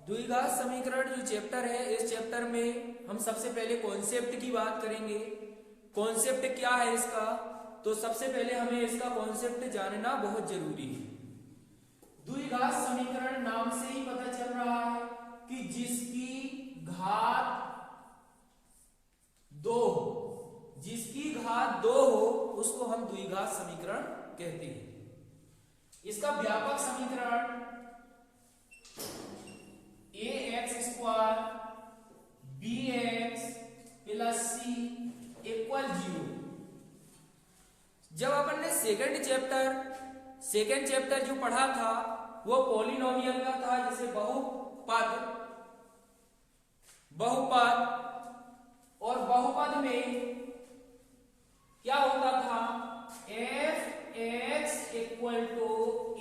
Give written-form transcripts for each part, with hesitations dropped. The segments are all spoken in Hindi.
द्विघात समीकरण जो चैप्टर है, इस चैप्टर में हम सबसे पहले कॉन्सेप्ट की बात करेंगे। कॉन्सेप्ट क्या है इसका, तो सबसे पहले हमें इसका कॉन्सेप्ट जानना बहुत जरूरी है। द्विघात समीकरण नाम से ही पता चल रहा है कि जिसकी घात दो हो उसको हम द्विघात समीकरण कहते हैं। इसका व्यापक समीकरण ax square bx plus c equal 0। जब अपन ने सेकेंड चैप्टर जो पढ़ा था वो पॉलिनोमियल का था, जैसे बहुपद और बहुपद में क्या होता था, f(x) equal to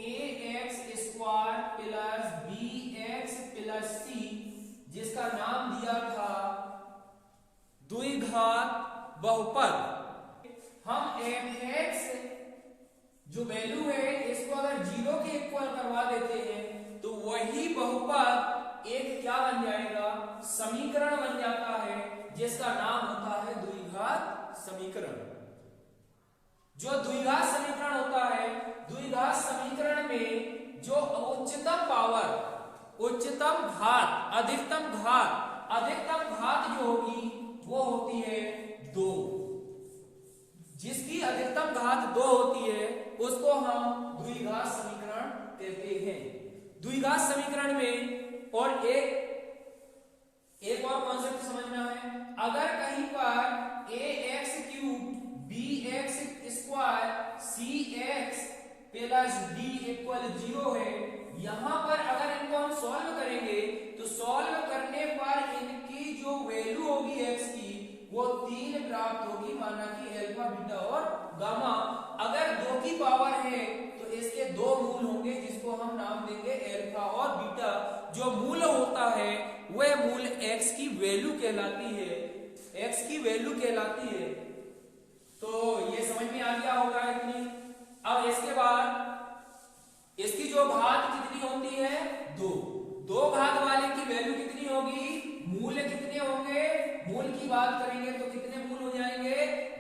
ax square plus bx plus c, जिसका नाम दिया था द्विघात बहुपद। हम f(x) जो वैल्यू है इसको अगर 0 के इक्वल करवा देते हैं तो वही बहुपद एक क्या बन जाएगा, समीकरण बन जाता है, जिसका नाम होता है द्विघात समीकरण। जो द्विघात समीकरण होता है, द्विघात समीकरण में जो उच्चतम पावर, उच्चतम घात, अधिकतम घात जो होगी वो होती है 2। जिसकी अधिकतम घात 2 होती है उसको हम द्विघात समीकरण कहते हैं। द्विघात समीकरण में और एक और कॉन्सेप्ट समझना है, अगर कहीं पर ax cube bx square cx plus d equal 0 है, यहां पर अगर इनको हम सॉल्व करेंगे तो सॉल्व करने पर इनकी जो वैल्यू होगी x की वो 3 प्राप्त होगी, माना कि अल्फा बीटा और गामा। अगर 2 की पावर है तो इसके 2 मूल होंगे, जिसको हम नाम देंगे अल्फा और बीटा। जो मूल होता है वह मूल x की वैल्यू कहलाती है, तो ये समझ में आ गया होगा इतनी। अब इसके बाद इसकी जो घात कितनी होती है, 2 घात वाले की वैल्यू कितनी होगी, मूल्य कितने होंगे, मूल की बात करेंगे तो कितने मूल हो जाएंगे,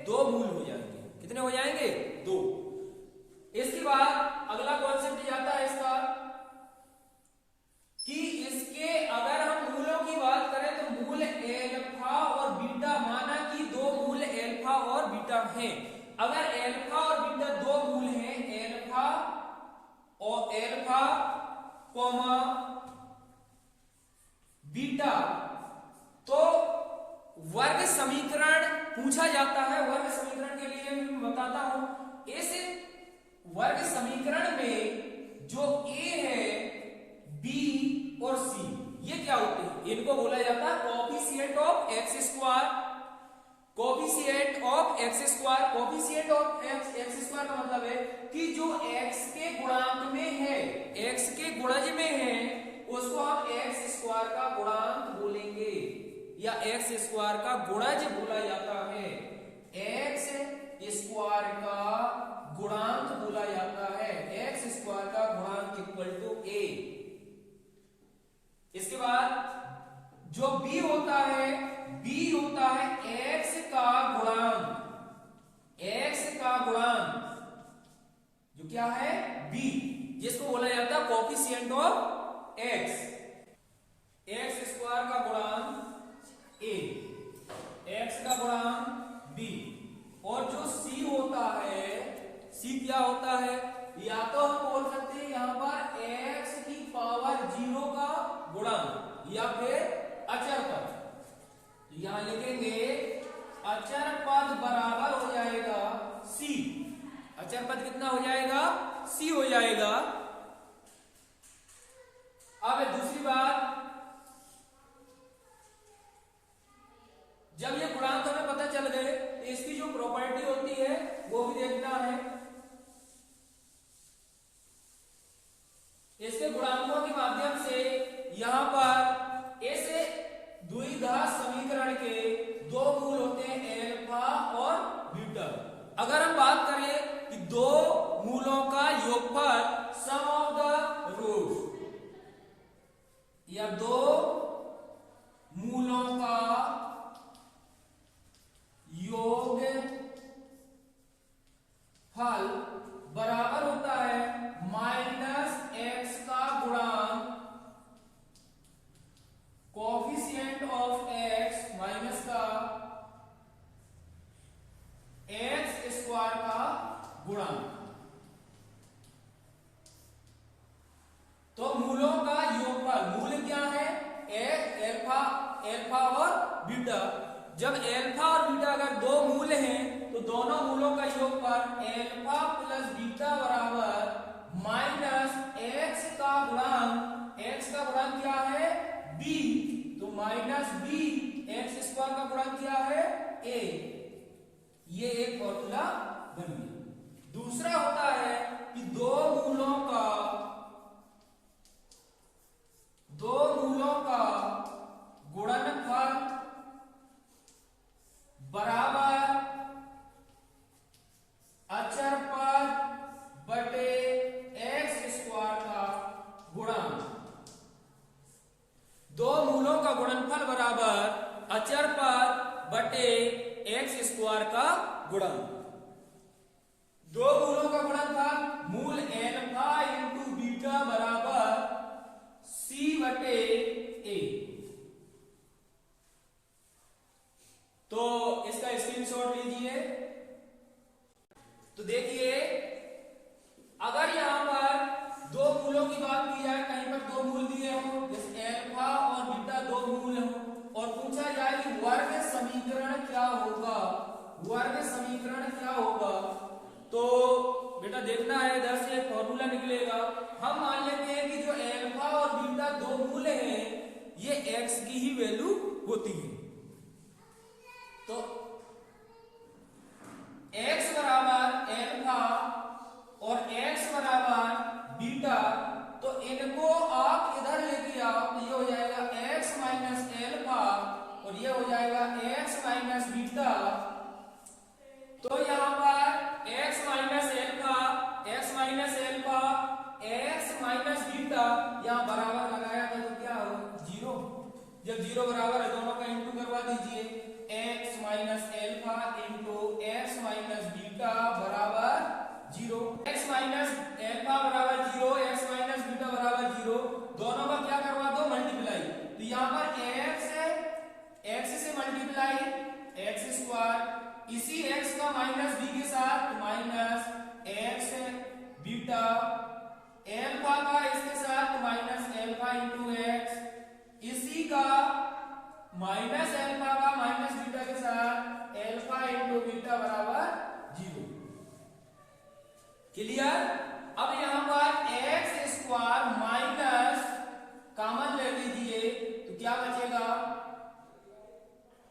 2 मूल हो जाएंगे। कितने हो जाएंगे, 2। इसके बाद अगला कॉन्सेप्ट जाता है इसका कि इसके अगर हम मूलों की बात करें तो मूल अल्फा और बीटा, माना कि 2 मूल अल्फा और बीटा हैं। अगर अल्फा और बीटा 2 मूल हैं, अल्फा कॉमा बीटा, तो वर्ग समीकरण पूछा जाता है। वर्ग समीकरण के लिए मैं बताता हूं, इस वर्ग समीकरण में जो a है, b और c, ये क्या होते हैं, इनको बोला जाता है coefficient of x square. Coefficient of x square का मतलब है कि जो x के गुणांक में है, x के गुणज में है, उसको हम x स्क्वायर का गुणांक बोलेंगे या x स्क्वायर का गुणज बोला जाता है। x स्क्वायर का गुणांक बोला जाता है, x स्क्वायर का गुणांक इक्वल टू a। इसके बाद जो b होता है x का गुणांक, जो क्या है, b, जिसको बोला जाता है कोएफिशिएंट ऑफ x स्क्वायर का गुणांक a, x का गुणांक b। और जो c होता है, c क्या होता है, या तो हम बोल सकते हैं यहां पर x की पावर 0 का गुणांक या फिर अचर पद। यहां लिखेंगे अचर पद बराबर हो जाएगा c। अचर पद कितना हो जाएगा, c हो जाएगा। अब दूसरी बात, जब ये गुणांक हमें पता चल गए तो इसकी जो प्रॉपर्टी होती है वो भी देखना है। इसके गुणांकों के माध्यम से यहां पर इस द्विघात समीकरण के 2 मूल होते हैं, अल्फा और बीटा। अगर हम बात करें कि 2 मूलों का योगफल सम या दो मूलों का योग फल बराबर होता है माइनस एक्स का गुणांक कोफिशिएंट ऑफ एक्स माइनस का एक्स स्क्वायर का गुणांक। तो मूलों का योगफल, मूल क्या है? एल्फा और बीटा। जब एल्फा और बीटा अगर दो मूल हैं तो दोनों मूलों का योगफल एल्फा प्लस बीटा बराबर माइनस एक्स का गुणांक, एक्स का गुणांक क्या है? बी, तो माइनस बी एक्स स्क्वायर का गुणांक क्या है? ए। ये एक फॉर्मूला बन गया। दूसरा होता है कि दो मूलों का गुणनफल बराबर अचर पद बटे एक्स स्क्वायर का गुणांक। दो मूलों का गुणनफल बराबर अचर पद बटे एक्स स्क्वायर का गुणांक। दो मूलों का गुणनफल मूल एल्फा इंटू बीटा बराबर सी बटे ए। तो इसका स्क्रीनशॉट लीजिए। तो देखिए, अगर यहां पर दो मूलों की बात की जाए, कहीं पर दो मूल दिए हो जैसे एल्फा और बीटा दो मूल हो और पूछा जाए कि वर्ग समीकरण क्या होगा, वर्ग समीकरण क्या होगा, तो बेटा देखना है इधर से एक फॉर्मूला निकलेगा। हम मान लेते हैं कि जो एल्फा और बीटा दो मूल हैं ये एक्स की ही वैल्यू होती है। तो x बराबर एल्फा और x बराबर बीटा, तो इनको आप इधर लेके आओ तो ये हो जाएगा x माइनस एल्फा और ये हो जाएगा x माइनस बीटा। तो यहां पर x minus alpha, x minus alpha, x minus beta यहां बराबर लगाया था तो क्या हो? जीरो। जब जीरो बराबर है दोनों का इंटू करवा दीजिए, x minus alpha into x minus beta बराबर जीरो। x माइनस एल्फा बराबर जीरो, x माइनस बीटा बराबर जीरो, दोनों का क्या करवा दो? मल्टीप्लाई। तो यहां पर x से मल्टीप्लाई एक्स स्क्वायर, इसी x का माइनस b के साथ माइनस x बीटा, एल्फा का इसके साथ माइनस एल्फा इंटू एक्स, इसी का माइनस एल्फा का माइनस बीटा के साथ एल्फा इंटू बीटा बराबर जीरो। क्लियर? अब यहां पर एक्स स्क्वायर माइनस कॉमन ले लीजिए तो क्या बचेगा?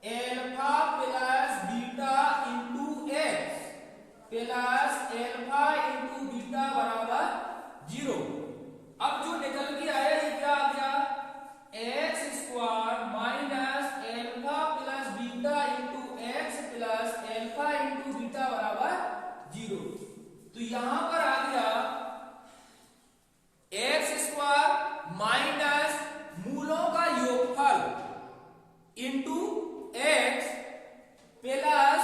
Alpha plus beta into x plus alpha into beta बराबर जीरो। अब जो निकल के आया ये क्या आ गया? X square minus alpha plus beta into x plus alpha into beta बराबर जीरो। तो यहां पर आ गया एक्स स्क्वायर माइनस मूलों का योगफल इंटू एक्स प्लस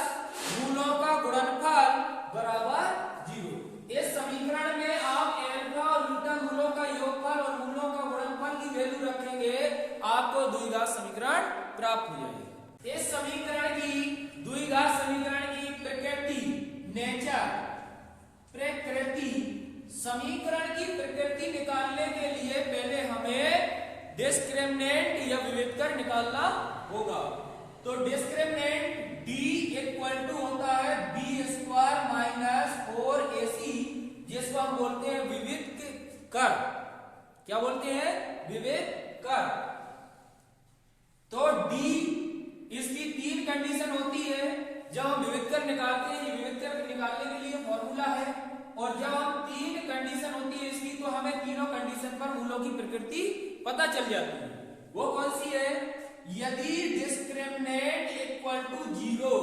मूलों का गुणनफल बराबर जीरो। इस समीकरण में आप एल्फा और बीटा मूलों का योगफल और मूलों का गुणनफल की वैल्यू रखेंगे, आपको द्विघात समीकरण प्राप्त हो जाएगा। इस समीकरण की, द्विघात समीकरण की प्रकृति, नेचर, प्रकृति, समीकरण की प्रकृति निकालने के लिए पहले हमें डिस्क्रिमिनेंट या विविधकर निकालना होगा। तो डिस्क्रिमिनेंट d इक्वल टू होता है बी स्क्वायर माइनस 4ac, जिसको हम बोलते हैं विविध कर। क्या बोलते हैं? विविध कर। तो d इसकी तीन कंडीशन होती है। जब हम विविध कर निकालते हैं, ये विविध कर निकालने के लिए फॉर्मूला है, और जब हम तीन कंडीशन होती है इसकी तो हमें तीनों कंडीशन पर मूलों की प्रकृति पता चल जाती है। वो कौन सी है? यदि डिस्क्रिमिनेंट इक्वल टू जीरो,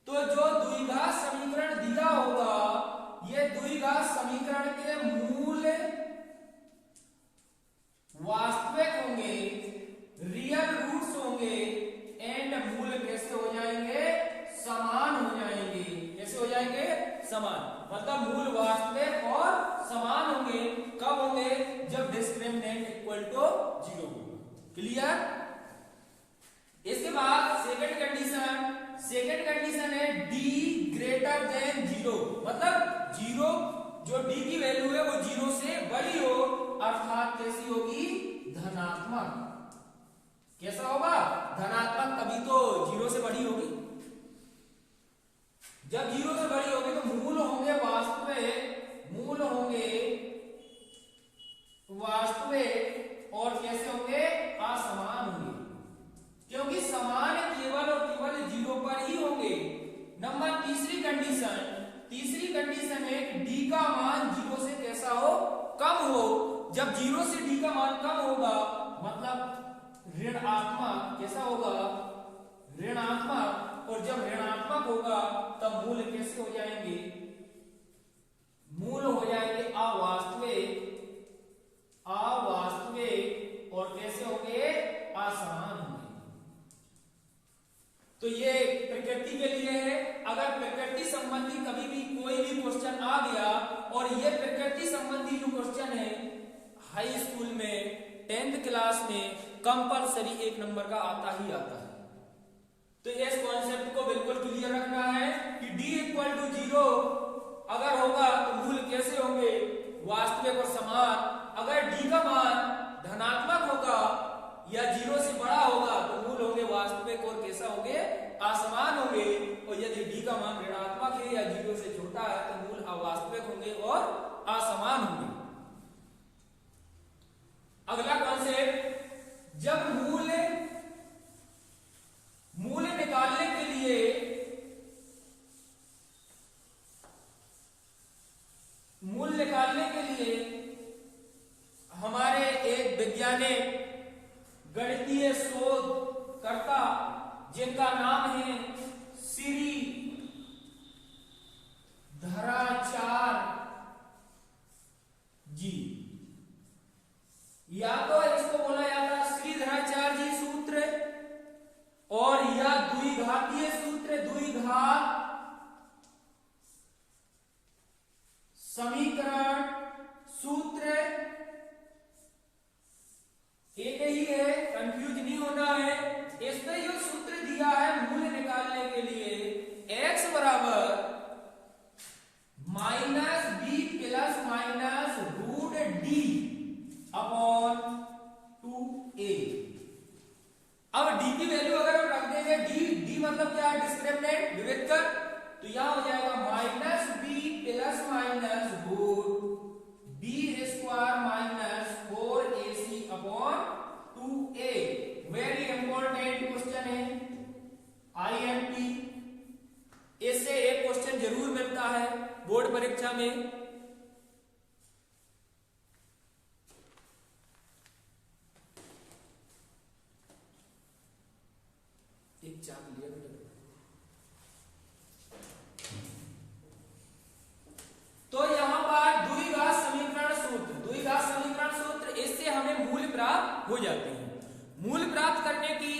तो जो द्विघात समीकरण दिया होगा ये द्विघात समीकरण के मूल वास्तविक होंगे एंड मूल कैसे हो जाएंगे, समान हो जाएंगे। कैसे हो जाएंगे, समान। मतलब मूल वास्तविक और समान होंगे। कब होंगे, जब डिस्क्रिमिनेंट इक्वल टू 0 होगा। क्लियर। इसके बाद सेकंड कंडीशन है d ग्रेटर देन 0। मतलब 0, जो d की वैल्यू है वो 0 से बड़ी हो, अर्थात कैसी होगी, धनात्मक। कैसा होगा, धनात्मक। तभी तो 0 से बड़ी होगी। जब 0 से बड़ी होगी तो मूल होंगे वास्तविक और कैसे होंगे, असमान होंगे। क्योंकि समान केवल और केवल 0 पर ही होंगे। नंबर तीसरी कंडीशन है कि d का मान 0 से कैसा हो, कम हो। जब 0 से d का मान कम होगा मतलब ऋणात्मक। कैसा होगा, ऋणात्मक। और जब ऋणात्मक होगा तब मूल कैसे हो जाएंगे, मूल हो जाएंगे अवास्तविक और कैसे होंगे, असमान होंगे। तो ये प्रकृति के लिए है। अगर प्रकृति संबंधी कभी भी कोई भी क्वेश्चन आ गया, और ये प्रकृति संबंधी जो क्वेश्चन है हाई स्कूल में 10th क्लास में कंपलसरी 1 नंबर का आता ही आता है। तो इस कॉन्सेप्ट को बिल्कुल क्लियर रखना है कि d इक्वल टू 0 अगर होगा तो मूल कैसे होंगे, वास्तविक और समान। अगर d का मान धनात्मक होगा या 0 से बड़ा होगा तो मूल होंगे वास्तविक और कैसा होंगे, असमान होंगे। और यदि d का मान ऋणात्मक है या 0 से छोटा है तो मूल अवास्तविक होंगे और असमान होंगे। अगला कॉन्सेप्ट, जब मूल निकालने के लिए हमारे एक वैज्ञानिक गणितीय शोधकर्ता जिनका नाम है श्री धराचार्य जी, या तो इसको बोला जाता श्रीधराचार्य जी सूत्र, और या द्विघातीय सूत्र, द्विघात समीकरण सूत्र, एक ही है, कंफ्यूज नहीं होना है। इसमें जो सूत्र दिया है मूल निकालने के लिए, x बराबर -b plus minus √d upon 2a। अब d की वैल्यू अगर हम रख देंगे, d मतलब क्या है, डिस्क्रिमिनेंट, विविधकर, तो यहां हो जाएगा -b plus minus b² minus 4ac upon 2a। Very important question है, IMP। इससे एक क्वेश्चन जरूर मिलता है बोर्ड परीक्षा में। एक चाप लिया बेटा। तो यहां पर द्विघात समीकरण सूत्र, इससे हमें मूल प्राप्त हो जाते हैं। मूल प्राप्त करने की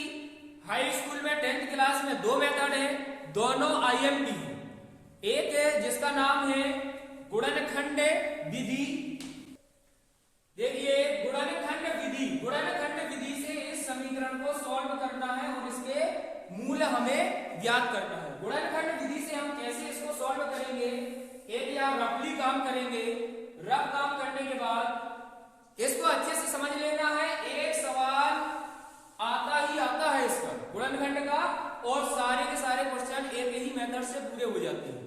हाई स्कूल में 10th क्लास में 2 मेथड है, दोनों IMP है। एक है जिसका नाम है गुणनखंड विधि। देखिए गुणनखंड विधि से इस समीकरण को सॉल्व करना है और इसके मूल हमें ज्ञात करना है। गुणनखंड विधि से हम कैसे इसको सॉल्व करेंगे, एक या रफली काम करेंगे। रफ काम करने के बाद इसको अच्छे से समझ लेना है। एक सवाल आता है इसका गुणनखंड का, और सारे के सारे क्वेश्चन एक ही मेथड से पूरे हो जाते हैं।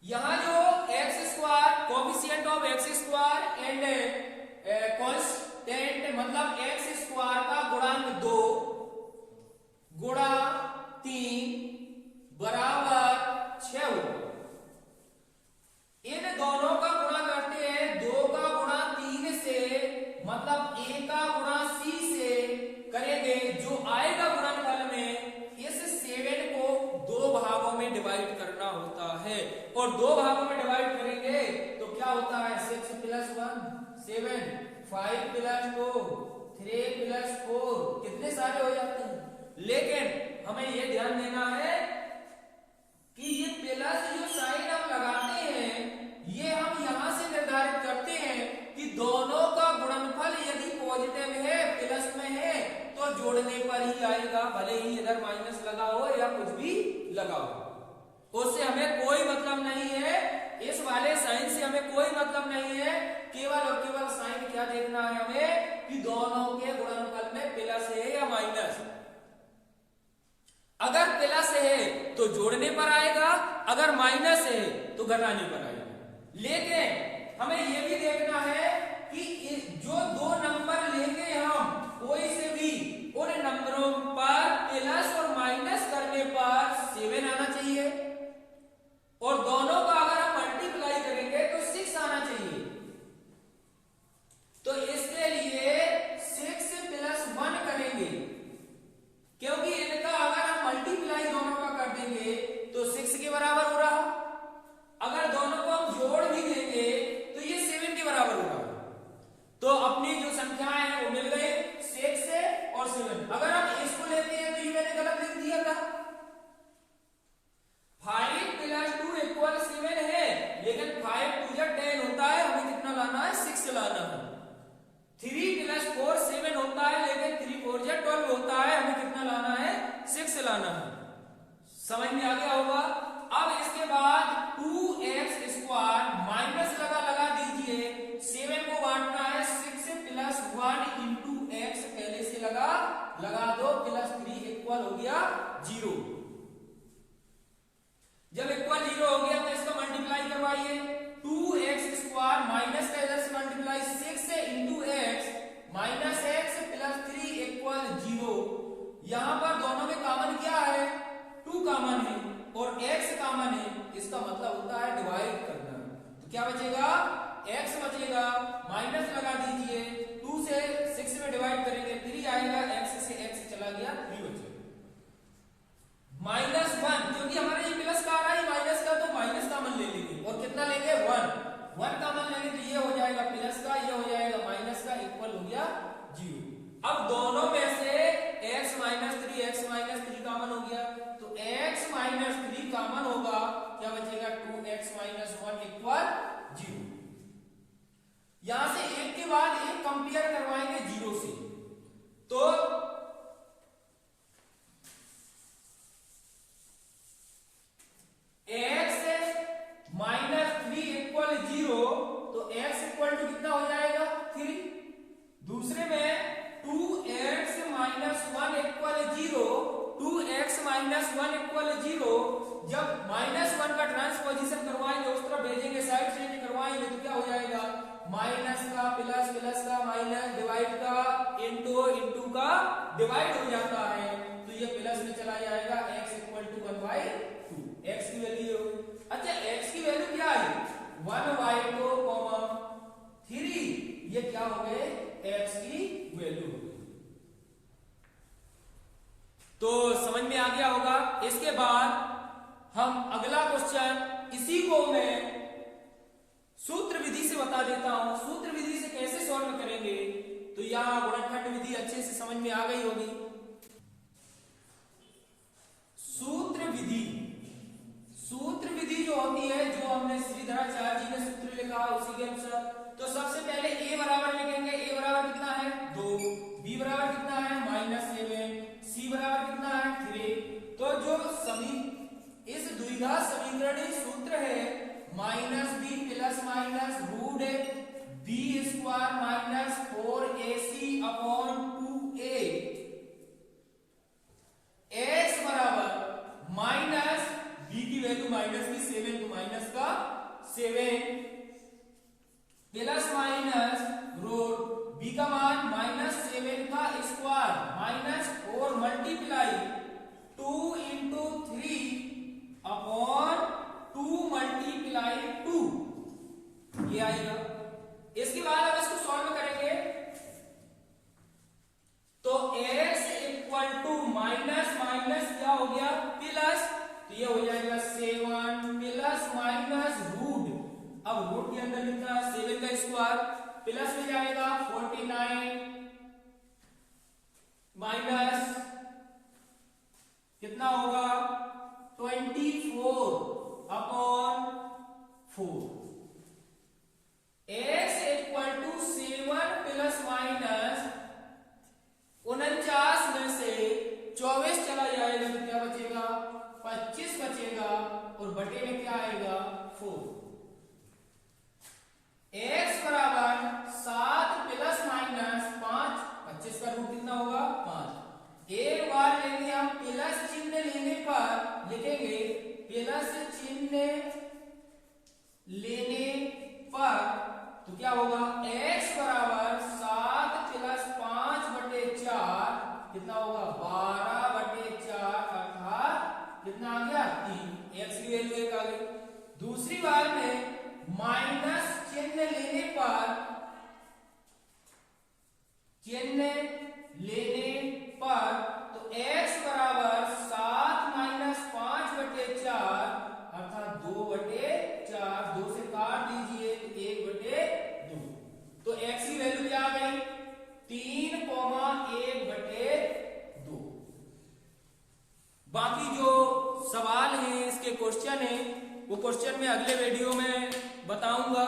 यहां जो x² coefficient of x² and constant मतलब x² का गुणांक 2 गुणा 3 बराबर 6 हो। इन दोनों का गुणा करते हैं 2 का गुणा 3 से, मतलब a का गुणा c से करेंगे। जो आएगा गुणनफल में, इस 7 को 2 भागों में डिवाइड करना होता है, और 2 भागों में डिवाइड करेंगे तो क्या होता है, 6 + 1 7, 5 + 2 3 प्लस 4 कितने सारे हो जाते हैं। लेकिन हमें ये ध्यान देना है कि ये प्लस जो साइन हम लगाते हैं ये हम यहां से निर्धारित करते हैं कि दोनों का गुणनफल यदि पॉजिटिव है, प्लस में है, तो जोड़ने पर ही आएगा, भले ही इधर माइनस लगा हो या कुछ भी लगा हो। उससे हमें कोई मतलब नहीं है, इस वाले साइन से हमें कोई मतलब नहीं है। केवल और केवल साइन क्या देखना है हमें कि दोनों के गुणनफल में प्लस है या माइनस। अगर प्लस है तो जोड़ने पर आएगा, अगर माइनस है तो घटाने पर आएगा। लेकिन हमें यह भी देखना है कि जो दो नंबर लेंगे हम कोई से भी, उन नंबरों पर प्लस और माइनस करने पर 7 आना चाहिए, और दोनों का अगर हम मल्टीप्लाई करेंगे तो 6 आना चाहिए। तो इसके लिए 6 प्लस 1 करेंगे, क्योंकि इनका अगर हम मल्टीप्लाई दोनों का कर देंगे तो 6 के बराबर हो रहा, अगर दोनों को हम जोड़ भी देंगे तो ये 7 के बराबर हो रहा। तो अपनी जो संख्याएं हैं वो मिल गई, 6 और 7। अगर हम इसको लेते हैं तो ये मैंने गलत लिख दिया था, 5 प्लस 2 इक्वल 7 है, लेकिन 5 2 जा 10 होता है, हमें कितना लाना है, 6 लाना है। 3 प्लस 4 7 होता है, लेकिन 3 4 जा 12 होता है, हमें कितना लाना है, 6 लाना है। समझ में आ गया होगा। अब इसके बाद 2x स्क्वायर माइनस लगा दीजिए, 7 को बांटना है, 6 प्लस 1 इंटू एक्स पहले से लगा दो, प्लस 3 इक्वल हो गया 0। जब इक्वल 0 हो गया तो इसका मल्टीप्लाई करवाइए, 2x स्क्वायर माइनस का इधर से multiply 6 into x minus x plus 3 equal 0। यहां पर दोनों में कॉमन क्या है, 2 कॉमन है और x कॉमन है, इसका मतलब होता है डिवाइड करना। तो क्या बचेगा, x बचेगा, माइनस लगा दीजिए, 2 से 6 में डिवाइड करेंगे 3 आएगा, x से x चला गया 3 बचेगा। -1 क्योंकि हमारा ये प्लस का आ रहा है, माइनस का, तो माइनस कॉमन ले लेंगे और कितना लेंगे 1 कॉमन लेंगे, तो ये हो जाएगा प्लस का, ये हो जाएगा माइनस का, इक्वल हो गया 0। अब दोनों में से x माइनस 3 कॉमन हो गया, तो x माइनस 3 कॉमन होगा, क्या बचेगा 2x माइनस 1 इक्वल 0। यहां से एक के बाद एक कंपेयर करवाएंगे 0 से, तो x माइनस 3 इक्वल 0, तो x इक्वल टू कितना हो जाएगा 3। दूसरे में 2x minus 1 equal 0, 2x minus 1 equal 0। जब -1 का ट्रांसपोजिशन करवाएंगे, उस तरफ भेजेंगे, साइड चेंज करवाएंगे, तो क्या हो जाएगा, माइनस का प्लस, प्लस का माइनस, डिवाइड का इंटू, इंटू का डिवाइड हो जाता है, तो ये प्लस में चला जाएगा, x इक्वल टू 1/2, x की वैल्यू। अच्छा, x की वैल्यू क्या है, 1/2, 3, ये क्या हो गए, x की वैल्यू। तो समझ में आ गया होगा। इसके बाद हम अगला क्वेश्चन, इसी को मैं सूत्र विधि से बता देता हूं, सूत्र विधि से कैसे सॉल्व करेंगे। तो यहां गुणनखंड विधि अच्छे से समझ में आ गई होगी। सूत्र विधि जो होती है, जो हमने श्रीधराचार्य जी ने सूत्र लिखा उसी के अनुसार, तो सबसे पहले a बराबर लिखेंगे, a बराबर कितना है 2, b बराबर कितना है -7, c बराबर कितना है 3। तो जो इस द्विघात समीकरणीय सूत्र है -b plus minus root b square minus 4ac upon 2a, x बराबर माइनस b की वैल्यू माइनस की 7, तो माइनस का 7 प्लस माइनस रूट b का मान -7 का square minus 4 multiply 2 into 3 upon 2 multiply 2, ये आएगा। इसके बाद अब इसको सॉल्व करेंगे, तो x equal to minus minus क्या हो गया प्लस, तो ये हो जाएगा 7 प्लस माइनस रूट, अब रूट के अंदर कितना 7 का स्क्वायर, प्लस में जाएगा 49 चिन्ह लेने पर तो x बराबर 7 माइनस 5/4 अर्थात 2/4, 2 से काट दीजिए तो 1/2। तो x की वैल्यू क्या आ गई 3,1/2। बाकी जो सवाल हैं इसके क्वेश्चन हैं वो क्वेश्चन में अगले वीडियो में बताऊंगा।